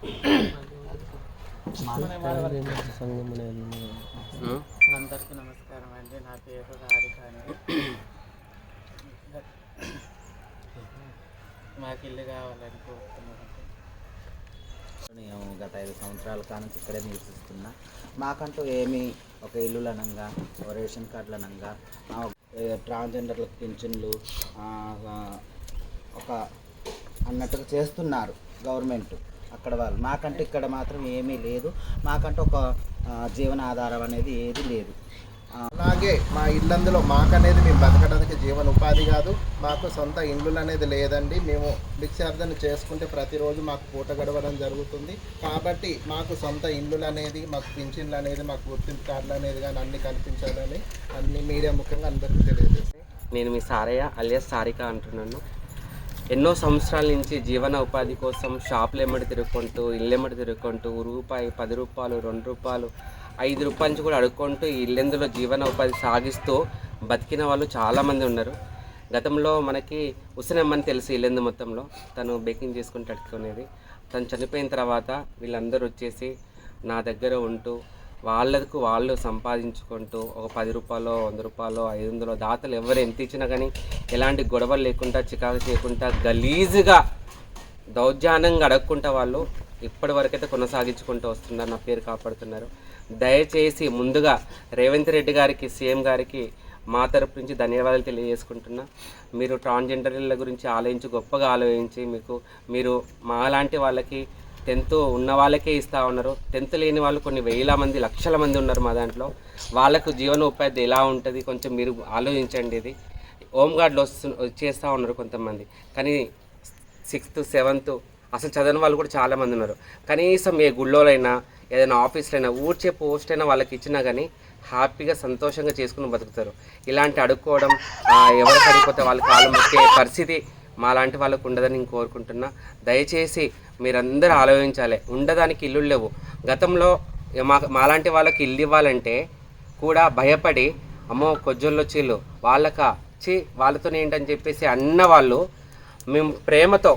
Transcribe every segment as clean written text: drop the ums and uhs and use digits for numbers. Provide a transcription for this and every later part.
అందరికీ నమస్కారం అండి. నా పేరు రాధిక అండి. మాకు ఇల్లు కావాలని కోరుతున్నామండి. మేము గత 5 సంవత్సరాల కానుంచి ఇక్కడే నివసిస్తున్నా. మాకంటూ ఏమీ ఒక ఇల్లులనంగా, రేషన్ కార్డులనంగా, ట్రాన్స్జెండర్లకు పింఛన్లు ఒక అన్నట్టుగా చేస్తున్నారు గవర్నమెంట్ అక్కడ వాళ్ళు. మాకంటే ఇక్కడ మాత్రం ఏమీ లేదు. మాకంటే ఒక జీవనాధారం అనేది ఏది లేదు. అలాగే మా ఇల్లందులో మాకనేది మేము బతకడానికి జీవన ఉపాధి కాదు. మాకు సొంత ఇల్లు అనేది లేదండి. మేము భిక్షార్థన చేసుకుంటే ప్రతిరోజు మాకు పూట గడవడం జరుగుతుంది. కాబట్టి మాకు సొంత ఇల్లులు అనేది, మాకు పింఛన్లు అనేది, మాకు గుర్తింపు కార్డులు అనేది కానీ అన్ని కల్పించాలని అన్ని మీడియా ముఖ్యంగా అందరికీ తెలియజేస్తాను. నేను మీ సారయ్య అలియాస్ సారిక అంటున్నాను. ఎన్నో సంవత్సరాల నుంచి జీవన ఉపాధి కోసం షాపులు ఎమ్మడి తిరుగుకుంటూ, ఇల్లు ఎమ్మడి తిరుగుకుంటూ, రూపాయి, 10 రూపాయలు, 2 రూపాయలు, 5 రూపాయల నుంచి కూడా అడుక్కుంటూ ఈ ఇల్లెందులో జీవన ఉపాధి సాగిస్తూ బతికిన వాళ్ళు చాలామంది ఉన్నారు. గతంలో మనకి ఉసినమ్మని తెలుసు ఇల్లెందు మొత్తంలో, తను బేకింగ్ చేసుకుంటూ అడుక్కునేది. తను చనిపోయిన తర్వాత వీళ్ళందరూ వచ్చేసి నా దగ్గర ఉంటూ వాళ్ళకు వాళ్ళు సంపాదించుకుంటూ ఒక 10 రూపాయలు, 100 రూపాయలు, 500 దాతలు ఎవరు ఎంత ఇచ్చినా కానీ ఎలాంటి గొడవలు లేకుండా, చికాకు చేయకుండా, గలీజుగా దౌర్జన్యంగా అడగకుండా వాళ్ళు ఇప్పటి వరకైతే కొనసాగించుకుంటూ వస్తున్నారు, నా పేరు కాపాడుతున్నారు. దయచేసి ముందుగా రేవంత్ రెడ్డి గారికి, సీఎం గారికి మా తరపు నుంచి ధన్యవాదాలు తెలియజేసుకుంటున్నా. మీరు ట్రాన్స్జెండర్ల గురించి ఆలోచించి, గొప్పగా ఆలోచించి మీరు మాలాంటి వాళ్ళకి 10th ఉన్న వాళ్ళకే ఇస్తూ ఉన్నారు. 10th లేని వాళ్ళు కొన్ని వేల మంది, లక్షల మంది ఉన్నారు మా దాంట్లో. వాళ్ళకు జీవన ఉపాధి ఎలా ఉంటుంది కొంచెం మీరు ఆలోచించండి. ఇది హోంగార్డులు వచ్చేస్తూ ఉన్నారు కొంతమంది, కానీ 6th, 7th అసలు చదవని వాళ్ళు కూడా చాలామంది ఉన్నారు. కనీసం ఏ గుళ్ళోలైనా, ఏదైనా ఆఫీస్లో అయినా ఊడ్చే పోస్ట్ అయినా వాళ్ళకి ఇచ్చినా కానీ హ్యాపీగా సంతోషంగా చేసుకుని బతుకుతారు. ఇలాంటి అడుక్కోవడం, ఎవరికి అడిగిపోతే వాళ్ళ కాళ్ళు మొక్కే పరిస్థితి మాలాంటి వాళ్ళకు ఉండదని నేను కోరుకుంటున్నా. దయచేసి మీరందరూ ఆలోచించాలి. ఉండడానికి ఇల్లు లేవు. గతంలో మాలాంటి వాళ్ళకి ఇల్లు ఇవ్వాలంటే కూడా భయపడి, అమ్మో కొజ్జోళ్ళు వచ్చిళ్ళు వాళ్ళతో ఏంటని చెప్పేసి అన్నవాళ్ళు. మేము ప్రేమతో,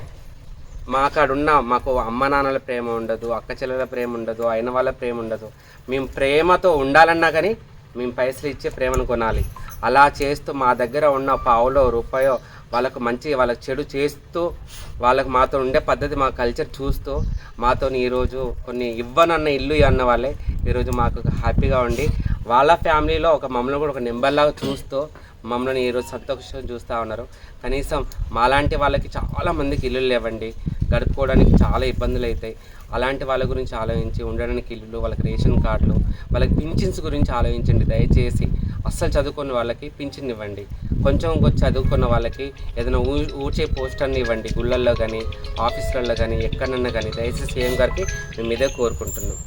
మాకు అమ్మ నాన్నల ప్రేమ ఉండదు, అక్క చెల్లెల ప్రేమ ఉండదు, అయిన వాళ్ళ ప్రేమ ఉండదు. మేము ప్రేమతో ఉండాలన్నా కానీ మేము పైసలు ఇచ్చే ప్రేమను కొనాలి. అలా చేస్తూ మా దగ్గర ఉన్న పావులో రూపాయో వాళ్ళకు చెడు చేస్తూ, వాళ్ళకు మాతో ఉండే పద్ధతి, మా కల్చర్ చూస్తూ మాతో ఈరోజు కొన్ని ఇవ్వనన్న ఇల్లు అన్న వాళ్ళే ఈరోజు మాకు హ్యాపీగా ఉండి వాళ్ళ ఫ్యామిలీలో మమ్మల్ని కూడా ఒక నెంబర్లాగా చూస్తూ మమ్మల్ని ఈరోజు సంతోషం చూస్తూ ఉన్నారు. కనీసం మాలాంటి వాళ్ళకి చాలామందికి ఇల్లు లేవండి, గడుపుకోవడానికి చాలా ఇబ్బందులు అవుతాయి. అలాంటి వాళ్ళ గురించి ఆలోచించి ఉండడానికి ఇల్లులు, వాళ్ళకి రేషన్ కార్డులు, వాళ్ళకి పింఛన్స్ గురించి ఆలోచించండి. దయచేసి అస్సలు చదువుకున్న వాళ్ళకి పింఛన్ ఇవ్వండి. కొంచెం చదువుకున్న వాళ్ళకి ఏదైనా ఊడ్చే పోస్టర్ని ఇవ్వండి, గుళ్ళల్లో కానీ, ఆఫీసులలో కానీ, ఎక్కడన్నా కానీ. దయచేసి సీఎం గారికి మేము ఇదే కోరుకుంటున్నాం.